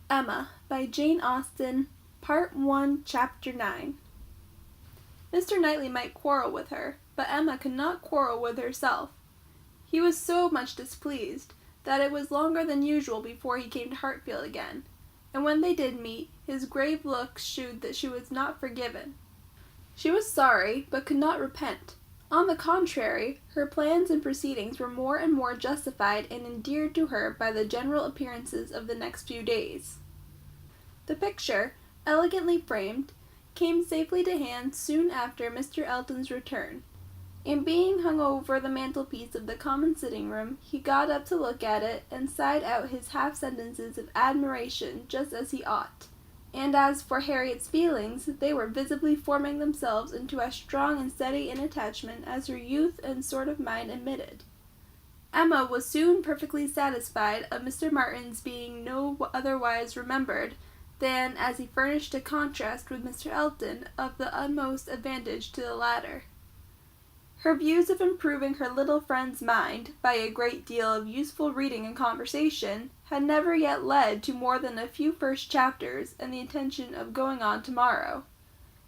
Emma by Jane Austen, Part 1, Chapter 9. Mr. Knightley might quarrel with her, but Emma could not quarrel with herself. He was so much displeased that it was longer than usual before he came to Hartfield again, and when they did meet, his grave look shewed that she was not forgiven. She was sorry, but could not repent. On the contrary, her plans and proceedings were more and more justified and endeared to her by the general appearances of the next few days. The picture, elegantly framed, came safely to hand soon after Mr. Elton's return, and being hung over the mantelpiece of the common sitting-room, he got up to look at it, and sighed out his half-sentences of admiration just as he ought. And as for Harriet's feelings, they were visibly forming themselves into as strong and steady an attachment as her youth and sort of mind admitted. Emma was soon perfectly satisfied of Mr. Martin's being no otherwise remembered than as he furnished a contrast with Mr. Elton of the utmost advantage to the latter. Her views of improving her little friend's mind by a great deal of useful reading and conversation had never yet led to more than a few first chapters and the intention of going on tomorrow.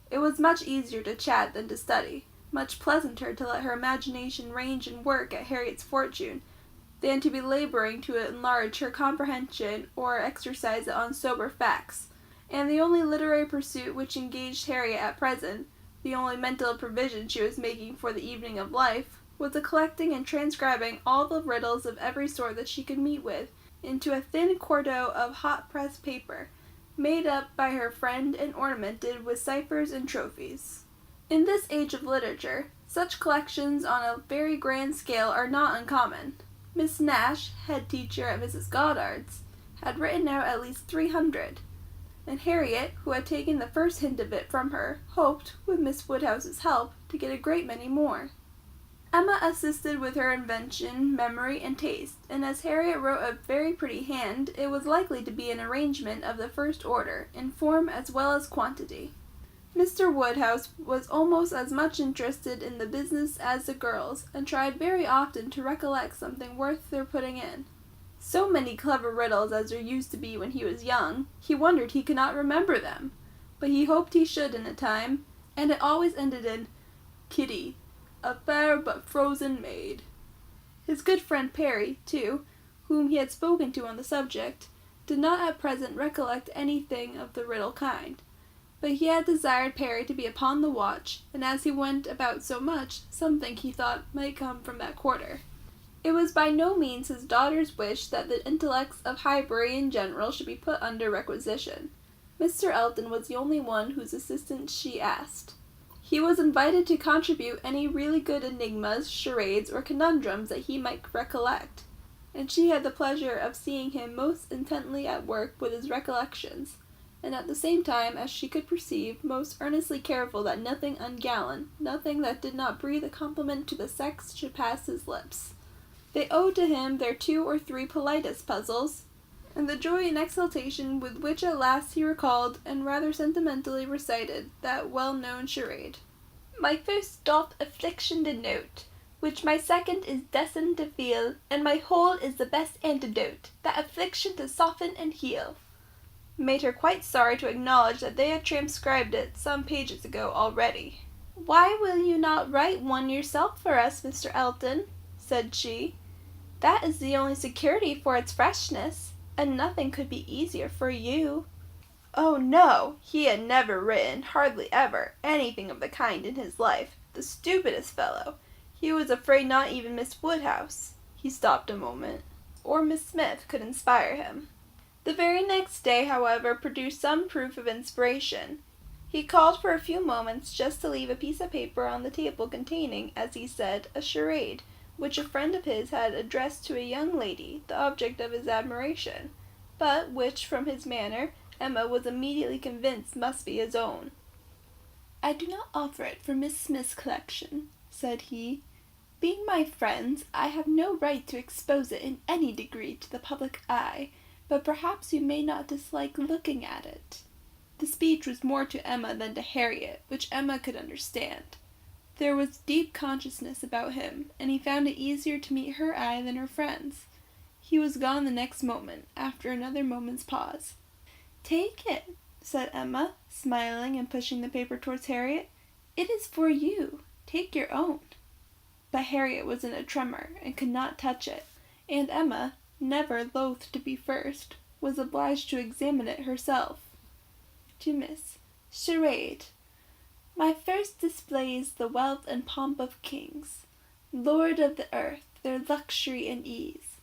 It was much easier to chat than to study, much pleasanter to let her imagination range and work at Harriet's fortune than to be laboring to enlarge her comprehension or exercise it on sober facts, and the only literary pursuit which engaged Harriet at present, the only mental provision she was making for the evening of life, was the collecting and transcribing all the riddles of every sort that she could meet with into a thin quarto of hot-pressed paper, made up by her friend and ornamented with ciphers and trophies. In this age of literature, such collections on a very grand scale are not uncommon. Miss Nash, head teacher at Mrs. Goddard's, had written out at least 300, and Harriet, who had taken the first hint of it from her, hoped, with Miss Woodhouse's help, to get a great many more. Emma assisted with her invention, memory, and taste, and as Harriet wrote a very pretty hand, it was likely to be an arrangement of the first order, in form as well as quantity. Mr. Woodhouse was almost as much interested in the business as the girls, and tried very often to recollect something worth their putting in. So many clever riddles as there used to be when he was young, he wondered he could not remember them, but he hoped he should in a time, and it always ended in Kitty, a fair but frozen maid. His good friend Perry, too, whom he had spoken to on the subject, did not at present recollect anything of the riddle kind, but he had desired Perry to be upon the watch, and as he went about so much, something he thought might come from that quarter. It was by no means his daughter's wish that the intellects of Highbury in general should be put under requisition. Mr. Elton was the only one whose assistance she asked. He was invited to contribute any really good enigmas, charades, or conundrums that he might recollect, and she had the pleasure of seeing him most intently at work with his recollections, and at the same time, as she could perceive, most earnestly careful that nothing ungallant, nothing that did not breathe a compliment to the sex should pass his lips. They owed to him their 2 or 3 politest puzzles, and the joy and exultation with which at last he recalled and rather sentimentally recited that well-known charade. My first doth affliction denote, which my second is destined to feel, and my whole is the best antidote, that affliction to soften and heal, made her quite sorry to acknowledge that they had transcribed it some pages ago already. Why will you not write one yourself for us, Mr. Elton? Said she. That is the only security for its freshness, and nothing could be easier for you. Oh no, he had never written, hardly ever, anything of the kind in his life. The stupidest fellow. He was afraid not even Miss Woodhouse, he stopped a moment, or Miss Smith could inspire him. The very next day, however, produced some proof of inspiration. He called for a few moments just to leave a piece of paper on the table containing, as he said, a charade, which a friend of his had addressed to a young lady, the object of his admiration, but which, from his manner, Emma was immediately convinced must be his own. I do not offer it for Miss Smith's collection, said he. Being my friends, I have no right to expose it in any degree to the public eye, but perhaps you may not dislike looking at it. The speech was more to Emma than to Harriet, which Emma could understand. There was deep consciousness about him, and he found it easier to meet her eye than her friend's. He was gone the next moment, after another moment's pause. "Take it," said Emma, smiling and pushing the paper towards Harriet. "It is for you. Take your own." But Harriet was in a tremor and could not touch it, and Emma, never loath to be first, was obliged to examine it herself. To Miss Charade. My first displays the wealth and pomp of kings, lord of the earth, their luxury and ease.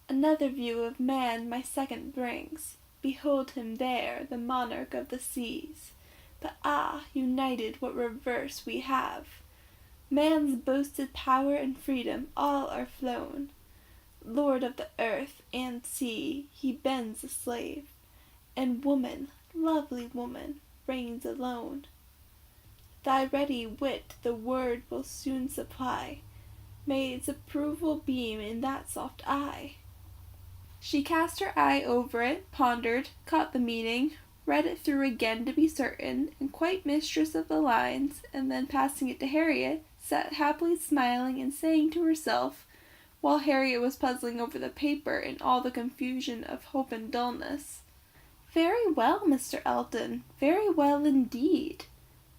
Another view of man my second brings. Behold him there, the monarch of the seas. But united what reverse we have! Man's boasted power and freedom all are flown. Lord of the earth and sea, he bends a slave, and woman, lovely woman, reigns alone. Thy ready wit the word will soon supply. May its approval beam in that soft eye. She cast her eye over it, pondered, caught the meaning, read it through again to be certain, and quite mistress of the lines, and then passing it to Harriet, sat happily smiling and saying to herself, while Harriet was puzzling over the paper in all the confusion of hope and dullness, "Very well, Mr. Elton, very well indeed.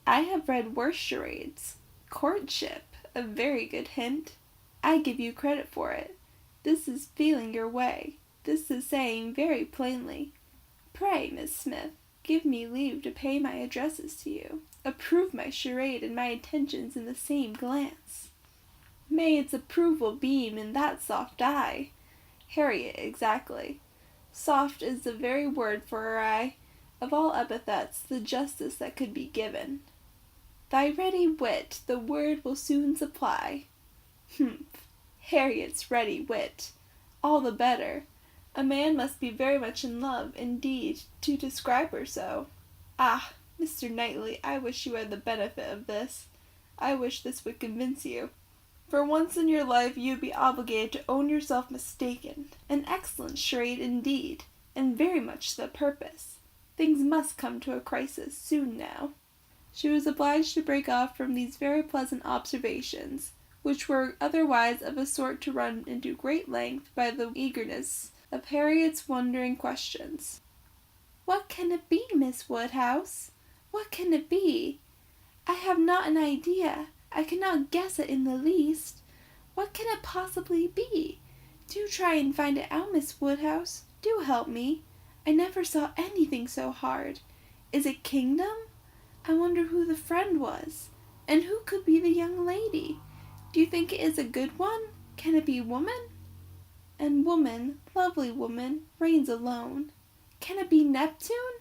I have read worse charades. Courtship, a very good hint. I give you credit for it. This is feeling your way. This is saying very plainly, Pray, Miss Smith, give me leave to pay my addresses to you. Approve my charade and my intentions in the same glance. May its approval beam in that soft eye." Harriet, exactly. Soft is the very word for her eye. Of all epithets, the justest that could be given. Thy ready wit the word will soon supply. Humph! Harriet's ready wit! All the better. A man must be very much in love, indeed, to describe her so. Ah, Mr. Knightley, I wish you had the benefit of this. I wish this would convince you. For once in your life you would be obligated to own yourself mistaken. An excellent charade indeed, and very much to the purpose. Things must come to a crisis soon now. She was obliged to break off from these very pleasant observations, which were otherwise of a sort to run into great length by the eagerness of Harriet's wondering questions. "What can it be, Miss Woodhouse? What can it be? I have not an idea. I cannot guess it in the least. What can it possibly be? Do try and find it out, Miss Woodhouse. Do help me. I never saw anything so hard. Is it kingdom? I wonder who the friend was, and who could be the young lady? Do you think it is a good one? Can it be woman? And woman, lovely woman, reigns alone. Can it be Neptune?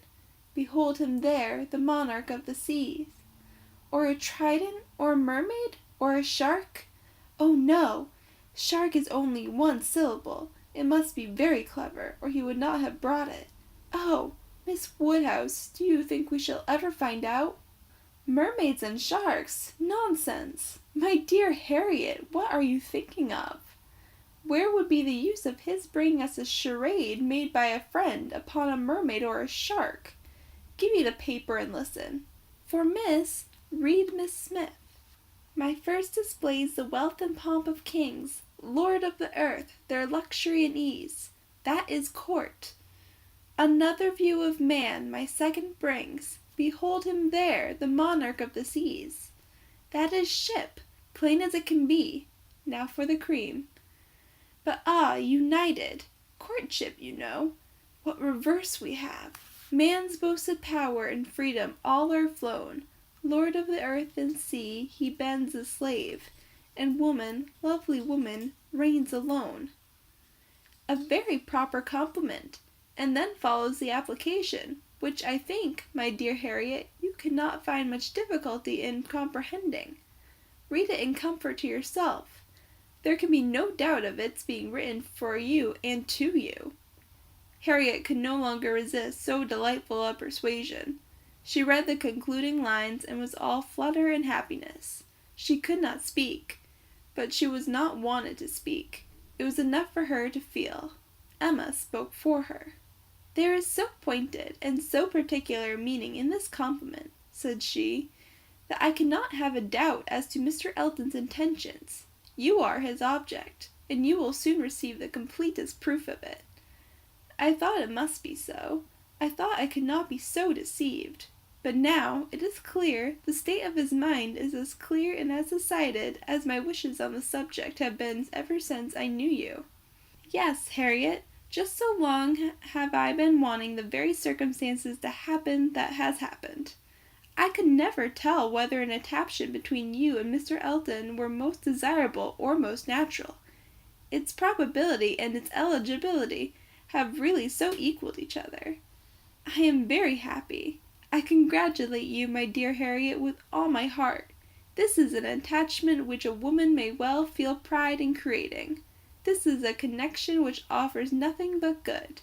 Behold him there, the monarch of the seas. Or a trident, or a mermaid, or a shark? Oh no! Shark is only one syllable. It must be very clever, or he would not have brought it. Oh, Miss Woodhouse, do you think we shall ever find out? Mermaids and sharks! Nonsense! My dear Harriet, what are you thinking of? Where would be the use of his bringing us a charade made by a friend upon a mermaid or a shark? Give me the paper and listen. For Miss, read Miss Smith. My first displays the wealth and pomp of kings, lord of the earth, their luxury and ease. That is court. Another view of man my second brings. Behold him there, the monarch of the seas. That is ship, plain as it can be. Now for the cream. But united, courtship, you know. What reverse we have! Man's boasted power and freedom all are flown. Lord of the earth and sea, he bends a slave, and woman, lovely woman, reigns alone. A very proper compliment, and then follows the application, which I think, my dear Harriet, you could not find much difficulty in comprehending. Read it in comfort to yourself. There can be no doubt of its being written for you and to you. Harriet could no longer resist so delightful a persuasion. She read the concluding lines and was all flutter and happiness. She could not speak, but she was not wanted to speak. It was enough for her to feel. Emma spoke for her. "There is so pointed and so particular a meaning in this compliment," said she, "that I cannot have a doubt as to Mr. Elton's intentions. You are his object, and you will soon receive the completest proof of it. I thought it must be so. I thought I could not be so deceived. But now it is clear the state of his mind is as clear and as decided as my wishes on the subject have been ever since I knew you. Yes, Harriet, just so long have I been wanting the very circumstances to happen that has happened. I could never tell whether an attachment between you and Mr. Elton were most desirable or most natural. Its probability and its eligibility have really so equalled each other. I am very happy. I congratulate you, my dear Harriet, with all my heart. This is an attachment which a woman may well feel pride in creating. This is a connection which offers nothing but good.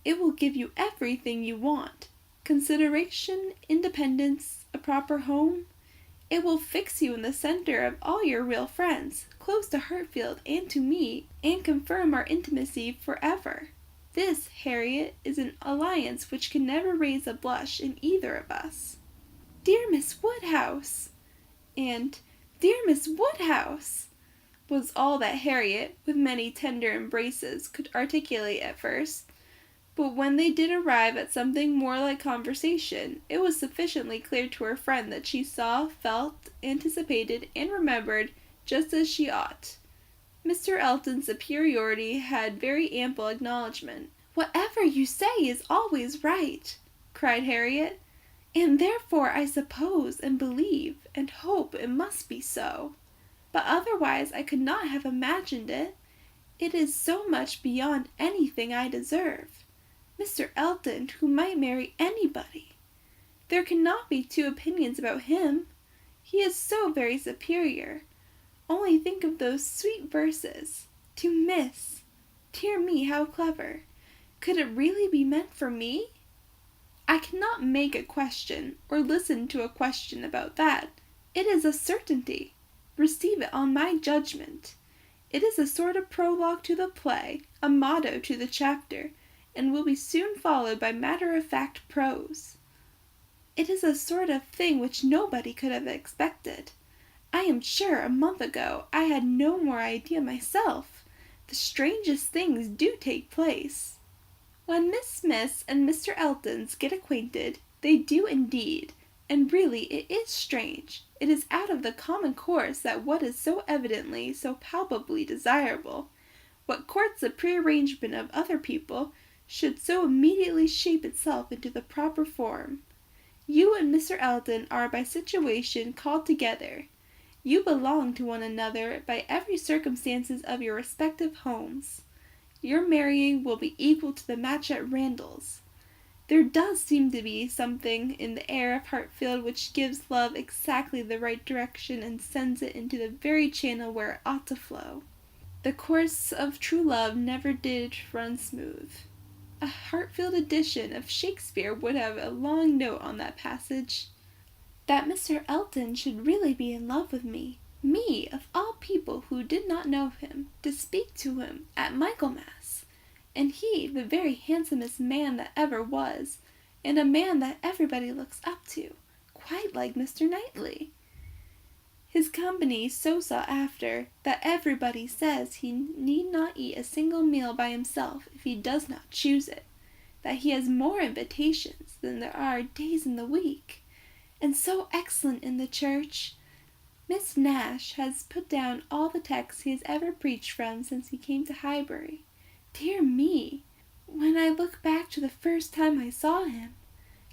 It will give you everything you want. Consideration, independence, a proper home. It will fix you in the center of all your real friends, close to Hartfield and to me, and confirm our intimacy forever. This, Harriet, is an alliance which can never raise a blush in either of us. Dear Miss Woodhouse! And, Dear Miss Woodhouse! Was all that Harriet, with many tender embraces, could articulate at first. But when they did arrive at something more like conversation, it was sufficiently clear to her friend that she saw, felt, anticipated, and remembered just as she ought. Mr. Elton's superiority had very ample acknowledgment. Whatever you say is always right, cried Harriet, and therefore I suppose and believe and hope it must be so. But otherwise I could not have imagined it. It is so much beyond anything I deserve. Mr. Elton, who might marry anybody. There cannot be two opinions about him. He is so very superior. Only think of those sweet verses. To Miss. Dear me, how clever. Could it really be meant for me? I cannot make a question, or listen to a question about that. It is a certainty. Receive it on my judgment. It is a sort of prologue to the play, a motto to the chapter, and will be soon followed by matter-of-fact prose. It is a sort of thing which nobody could have expected. I am sure a month ago I had no more idea myself. The strangest things do take place. When Miss Smiths and Mr. Eltons get acquainted, they do indeed, and really it is strange. It is out of the common course that what is so evidently, so palpably desirable, what courts the prearrangement of other people, should so immediately shape itself into the proper form. You and Mr. Elton are by situation called together. You belong to one another by every circumstances of your respective homes. Your marrying will be equal to the match at Randall's. There does seem to be something in the air of Hartfield which gives love exactly the right direction and sends it into the very channel where it ought to flow. The course of true love never did run smooth. A Hartfield edition of Shakespeare would have a long note on that passage. That Mr. Elton should really be in love with me, of all people who did not know him, to speak to him at Michaelmas, and he the very handsomest man that ever was, and a man that everybody looks up to, quite like Mr. Knightley. His company so sought after, that everybody says he need not eat a single meal by himself if he does not choose it, that he has more invitations than there are days in the week, and so excellent in the church. Miss Nash has put down all the texts he has ever preached from since he came to Highbury. Dear me, when I look back to the first time I saw him,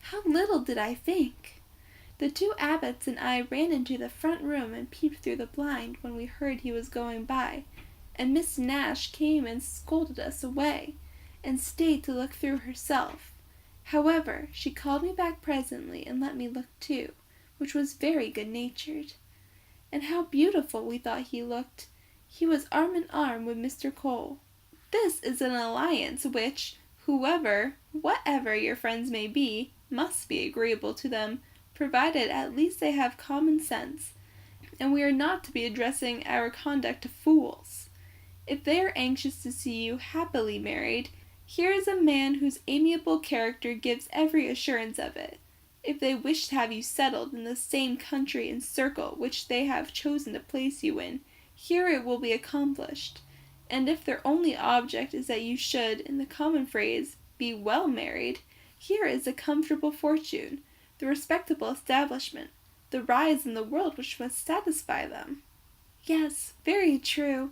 how little did I think! The two abbots and I ran into the front room and peeped through the blind when we heard he was going by, and Miss Nash came and scolded us away, and stayed to look through herself. However, she called me back presently and let me look too, which was very good-natured. And how beautiful we thought he looked! He was arm in arm with Mr. Cole. This is an alliance which, whatever your friends may be, must be agreeable to them, provided at least they have common sense, and we are not to be addressing our conduct to fools. If they are anxious to see you happily married, here is a man whose amiable character gives every assurance of it. If they wish to have you settled in the same country and circle which they have chosen to place you in, here it will be accomplished, and if their only object is that you should, in the common phrase, be well married, Here is a comfortable fortune, the respectable establishment, the rise in the world which must satisfy them. Yes, very true.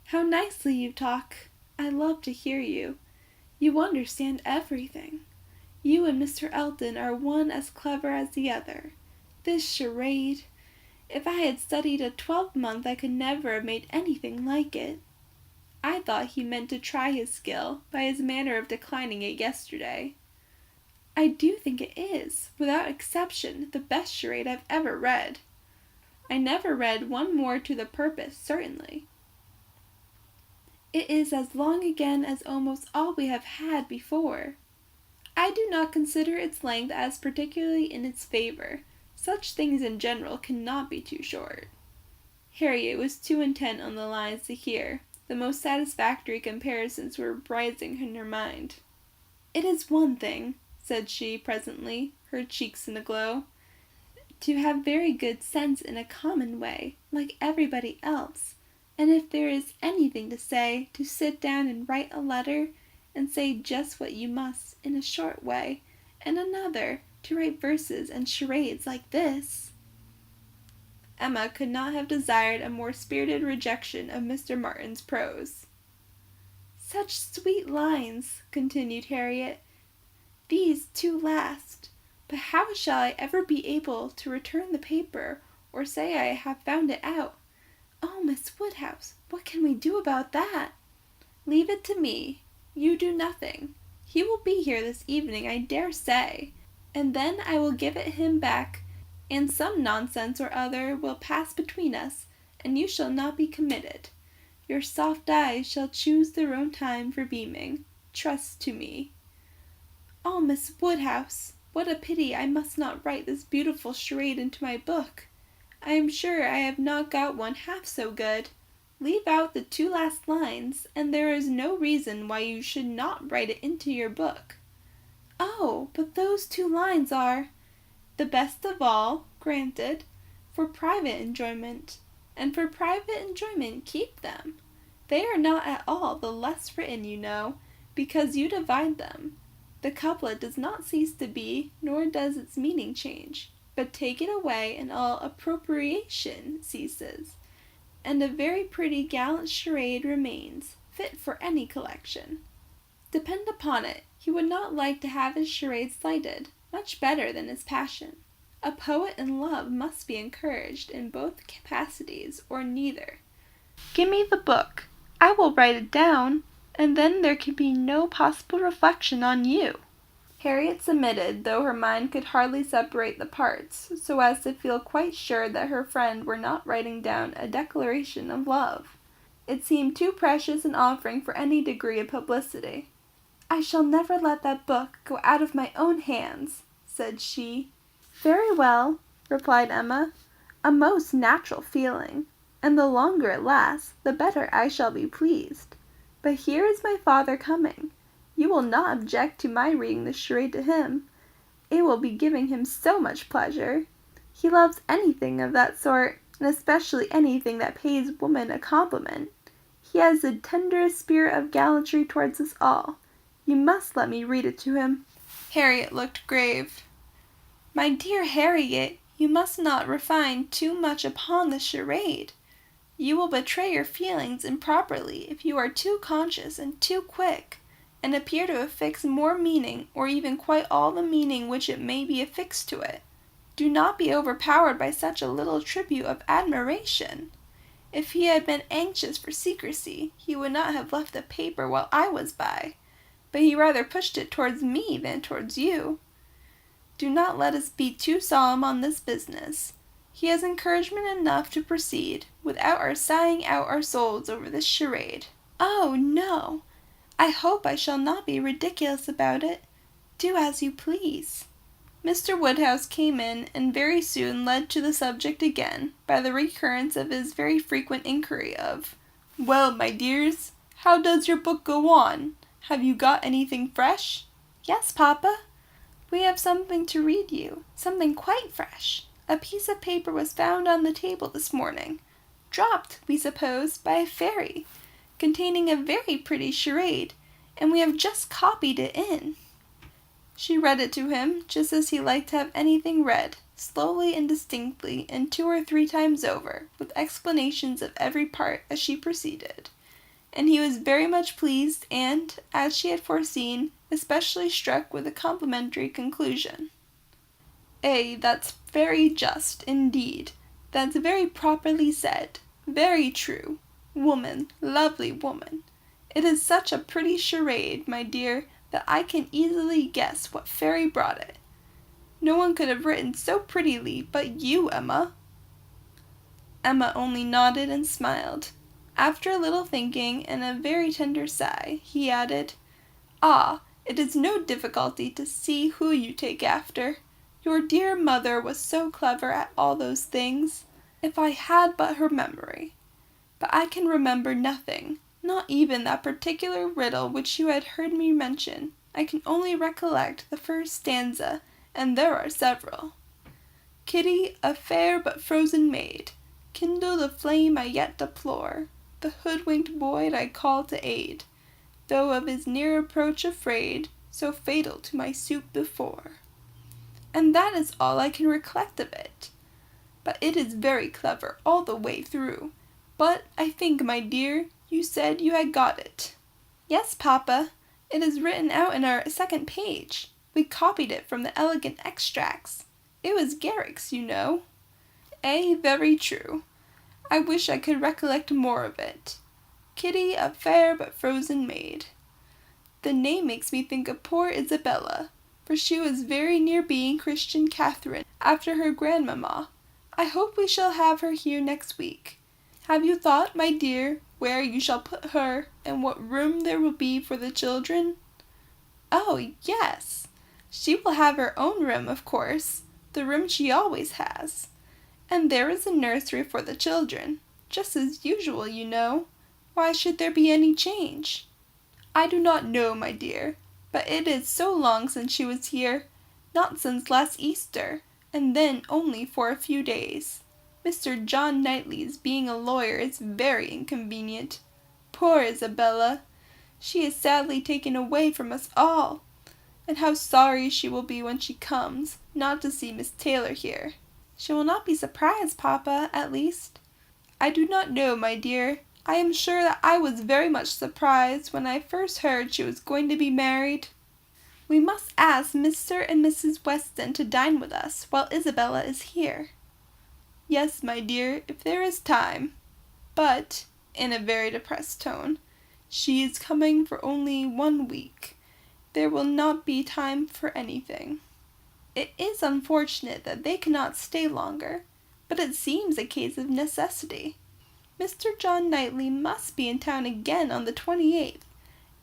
How nicely you talk. I love to hear you. You understand everything. You and Mr. Elton are one as clever as the other. This charade! If I had studied a 12-month I could never have made anything like it. I thought he meant to try his skill by his manner of declining it yesterday. I do think it is, without exception, the best charade I've ever read. I never read one more to the purpose, certainly. It is as long again as almost all we have had before. I do not consider its length as particularly in its favor. Such things in general cannot be too short. Harriet was too intent on the lines to hear. The most satisfactory comparisons were rising in her mind. It is one thing, said she presently, her cheeks in a glow, to have very good sense in a common way, like everybody else, and if there is anything to say, to sit down and write a letter, and say just what you must in a short way, and another, to write verses and charades like this. Emma could not have desired a more spirited rejection of Mr. Martin's prose. Such sweet lines, continued Harriet, these two last. But how shall I ever be able to return the paper, or say I have found it out? Oh, Miss Woodhouse, what can we do about that? Leave it to me. You do nothing. He will be here this evening, I dare say, and then I will give it him back, and some nonsense or other will pass between us, and you shall not be committed. Your soft eyes shall choose their own time for beaming. Trust to me. Oh, Miss Woodhouse, what a pity I must not write this beautiful charade into my book. I am sure I have not got one half so good. Leave out the two last lines, and there is no reason why you should not write it into your book. Oh, but those two lines are, the best of all, granted, for private enjoyment, and for private enjoyment keep them. They are not at all the less written, you know, because you divide them. The couplet does not cease to be, nor does its meaning change, but take it away and all appropriation ceases, and a very pretty gallant charade remains, fit for any collection. Depend upon it, he would not like to have his charade slighted, much better than his passion. A poet in love must be encouraged in both capacities, or neither. Give me the book. I will write it down, and then there can be no possible reflection on you. Harriet submitted, though her mind could hardly separate the parts, so as to feel quite sure that her friend were not writing down a declaration of love. It seemed too precious an offering for any degree of publicity. I shall never let that book go out of my own hands, said she. Very well, replied Emma, a most natural feeling, and the longer it lasts, the better I shall be pleased. But here is my father coming. You will not object to my reading the charade to him. It will be giving him so much pleasure. He loves anything of that sort, and especially anything that pays woman a compliment. He has the tenderest spirit of gallantry towards us all. You must let me read it to him. Harriet looked grave. My dear Harriet, you must not refine too much upon the charade. You will betray your feelings improperly if you are too conscious and too quick, and appear to affix more meaning, or even quite all the meaning which it may be affixed to it. Do not be overpowered by such a little tribute of admiration. If he had been anxious for secrecy, he would not have left the paper while I was by, but he rather pushed it towards me than towards you. Do not let us be too solemn on this business. He has encouragement enough to proceed, without our sighing out our souls over this charade. Oh, no! I hope I shall not be ridiculous about it. Do as you please. Mr. Woodhouse came in, and very soon led to the subject again, by the recurrence of his very frequent inquiry of, Well, my dears, how does your book go on? Have you got anything fresh? Yes, Papa. We have something to read you, something quite fresh. A piece of paper was found on the table this morning, dropped, we suppose, by a fairy, containing a very pretty charade, and we have just copied it in. She read it to him, just as he liked to have anything read, slowly and distinctly, and 2 or 3 times over, with explanations of every part as she proceeded. And he was very much pleased and, as she had foreseen, especially struck with a complimentary conclusion. That's very just, indeed. That's very properly said. Very true. Woman, lovely woman. It is such a pretty charade, my dear, that I can easily guess what fairy brought it. No one could have written so prettily but you, Emma. Emma only nodded and smiled. After a little thinking and a very tender sigh, he added, it is no difficulty to see who you take after. Your dear mother was so clever at all those things, if I had but her memory. But I can remember nothing, not even that particular riddle which you had heard me mention. I can only recollect the first stanza, and there are several. Kitty, a fair but frozen maid, kindle the flame I yet deplore. The hoodwinked boy I call to aid, though of his near approach afraid, so fatal to my suit before. And that is all I can recollect of it. But it is very clever all the way through. But I think, my dear, you said you had got it. Yes, Papa. It is written out in our 2nd page. We copied it from the elegant extracts. It was Garrick's, you know. Very true. I wish I could recollect more of it. Kitty, a fair but frozen maid. The name makes me think of poor Isabella, for she was very near being Christian Catherine after her grandmamma. I hope we shall have her here next week. Have you thought, my dear, where you shall put her, and what room there will be for the children? Yes. She will have her own room, of course, the room she always has. And there is a nursery for the children, just as usual, you know. Why should there be any change? I do not know, my dear, but it is so long since she was here, not since last Easter, and then only for a few days. Mr. John Knightley's being a lawyer is very inconvenient. Poor Isabella! She is sadly taken away from us all, and how sorry she will be when she comes, not to see Miss Taylor here. She will not be surprised, Papa, at least. I do not know, my dear. I am sure that I was very much surprised when I first heard she was going to be married. We must ask Mr. and Mrs. Weston to dine with us while Isabella is here. Yes, my dear, if there is time. But, in a very depressed tone, she is coming for only 1 week. There will not be time for anything. It is unfortunate that they cannot stay longer, but it seems a case of necessity. Mr. John Knightley must be in town again on the 28th,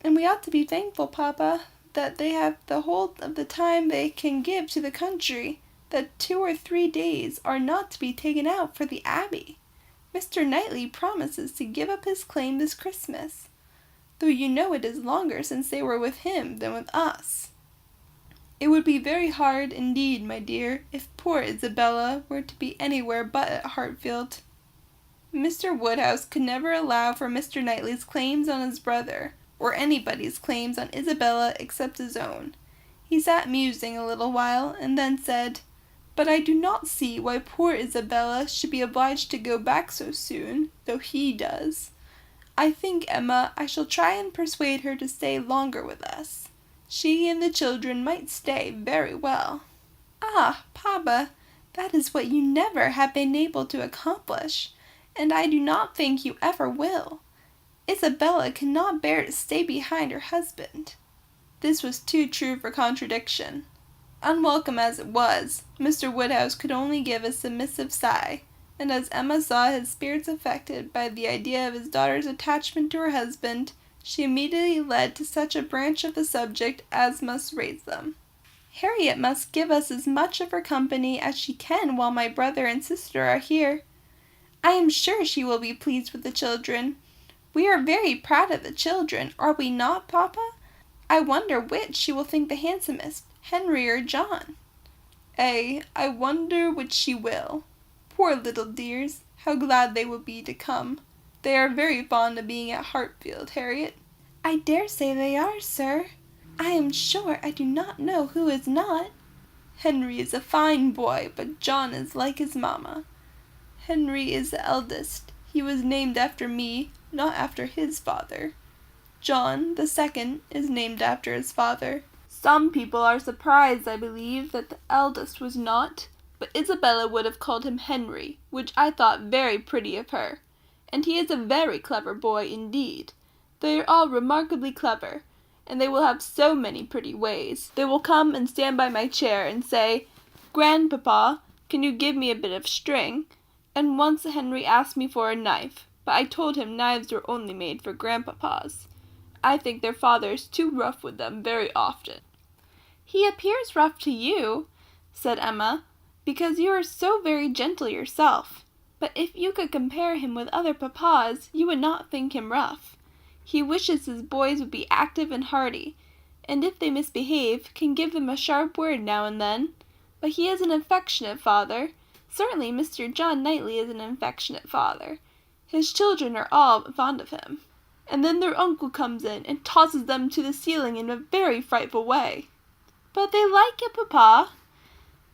and we ought to be thankful, Papa, that they have the whole of the time they can give to the country, that 2 or 3 days are not to be taken out for the Abbey. Mr. Knightley promises to give up his claim this Christmas, though you know it is longer since they were with him than with us. It would be very hard indeed, my dear, if poor Isabella were to be anywhere but at Hartfield. Mr. Woodhouse could never allow for Mr. Knightley's claims on his brother, or anybody's claims on Isabella except his own. He sat musing a little while, and then said, "But I do not see why poor Isabella should be obliged to go back so soon, though he does. I think, Emma, I shall try and persuade her to stay longer with us. She and the children might stay very well." Papa, that is what you never have been able to accomplish, and I do not think you ever will. Isabella cannot bear to stay behind her husband. This was too true for contradiction. Unwelcome as it was, Mr. Woodhouse could only give a submissive sigh, and as Emma saw his spirits affected by the idea of his daughter's attachment to her husband, she immediately led to such a branch of the subject as must raise them. "Harriet must give us as much of her company as she can while my brother and sister are here. I am sure she will be pleased with the children. We are very proud of the children, are we not, Papa? I wonder which she will think the handsomest, Henry or John." I wonder which she will. Poor little dears, how glad they will be to come. They are very fond of being at Hartfield, Harriet." "I dare say they are, sir. I am sure I do not know who is not. Henry is a fine boy, but John is like his mamma. Henry is the eldest. He was named after me, not after his father. John, the second, is named after his father. Some people are surprised, I believe, that the eldest was not, but Isabella would have called him Henry, which I thought very pretty of her. And he is a very clever boy indeed. They are all remarkably clever, and they will have so many pretty ways. They will come and stand by my chair and say, "Grandpapa, can you give me a bit of string?" And once Henry asked me for a knife, but I told him knives were only made for grandpapas. I think their father is too rough with them very often. "He appears rough to you," said Emma, "because you are so very gentle yourself. But if you could compare him with other papas, you would not think him rough. He wishes his boys would be active and hearty, and if they misbehave, can give them a sharp word now and then. But he is an affectionate father. Certainly Mr. John Knightley is an affectionate father. His children are all fond of him. And then their uncle comes in and tosses them to the ceiling in a very frightful way." "But they like it, papa.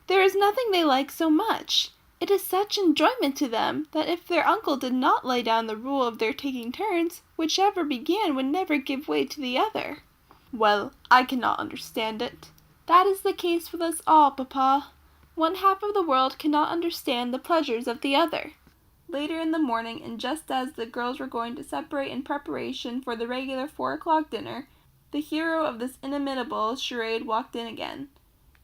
There is nothing they like so much. It is such enjoyment to them that if their uncle did not lay down the rule of their taking turns, whichever began would never give way to the other." "Well, I cannot understand it." "That is the case with us all, papa. One half of the world cannot understand the pleasures of the other." Later in the morning, and just as the girls were going to separate in preparation for the regular 4 o'clock dinner, the hero of this inimitable charade walked in again.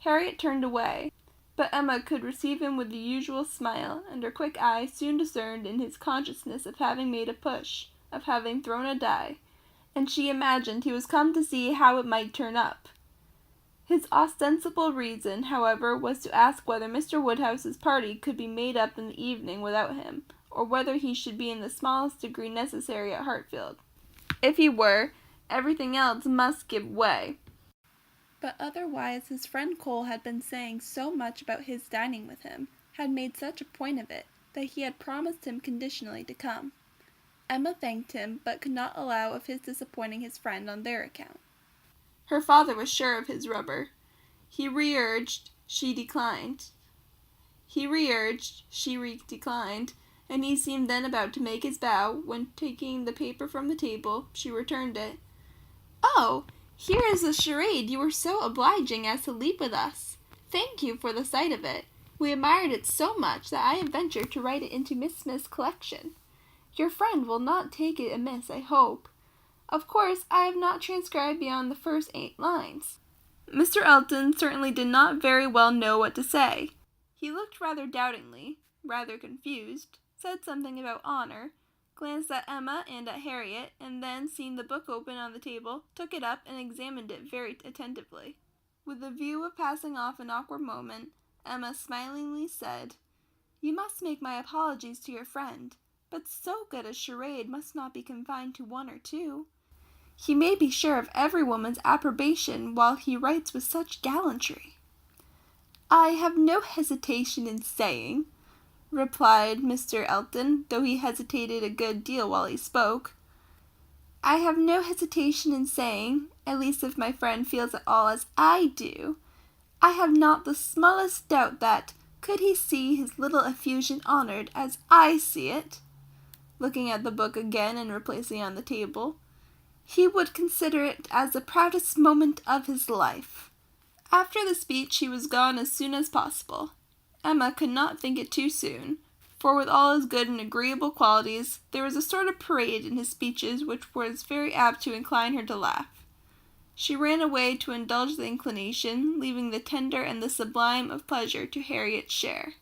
Harriet turned away, but Emma could receive him with the usual smile, and her quick eye soon discerned in his consciousness of having made a push, of having thrown a die, and she imagined he was come to see how it might turn up. His ostensible reason, however, was to ask whether Mr. Woodhouse's party could be made up in the evening without him, or whether he should be in the smallest degree necessary at Hartfield. If he were, everything else must give way. But otherwise his friend Cole had been saying so much about his dining with him, had made such a point of it, that he had promised him conditionally to come. Emma thanked him, but could not allow of his disappointing his friend on their account. Her father was sure of his rubber. He re-urged, she declined, and he seemed then about to make his bow, when, taking the paper from the table, she returned it. "Oh, here is the charade you were so obliging as to leave with us. Thank you for the sight of it. We admired it so much that I have ventured to write it into Miss Smith's collection. Your friend will not take it amiss, I hope. Of course, I have not transcribed beyond the first 8 lines." Mr. Elton certainly did not very well know what to say. He looked rather doubtingly, rather confused, said something about honor, glanced at Emma and at Harriet, and then, seeing the book open on the table, took it up and examined it very attentively. With the view of passing off an awkward moment, Emma smilingly said, "You must make my apologies to your friend, but so good a charade must not be confined to 1 or 2. He may be sure of every woman's approbation while he writes with such gallantry." "I have no hesitation in saying," replied Mr. Elton, though he hesitated a good deal while he spoke, "I have no hesitation in saying, at least if my friend feels at all as I do, I have not the smallest doubt that, could he see his little effusion honored as I see it," looking at the book again and replacing it on the table, "he would consider it as the proudest moment of his life." After the speech he was gone as soon as possible. Emma could not think it too soon, for with all his good and agreeable qualities, there was a sort of parade in his speeches which was very apt to incline her to laugh. She ran away to indulge the inclination, leaving the tender and the sublime of pleasure to Harriet's share.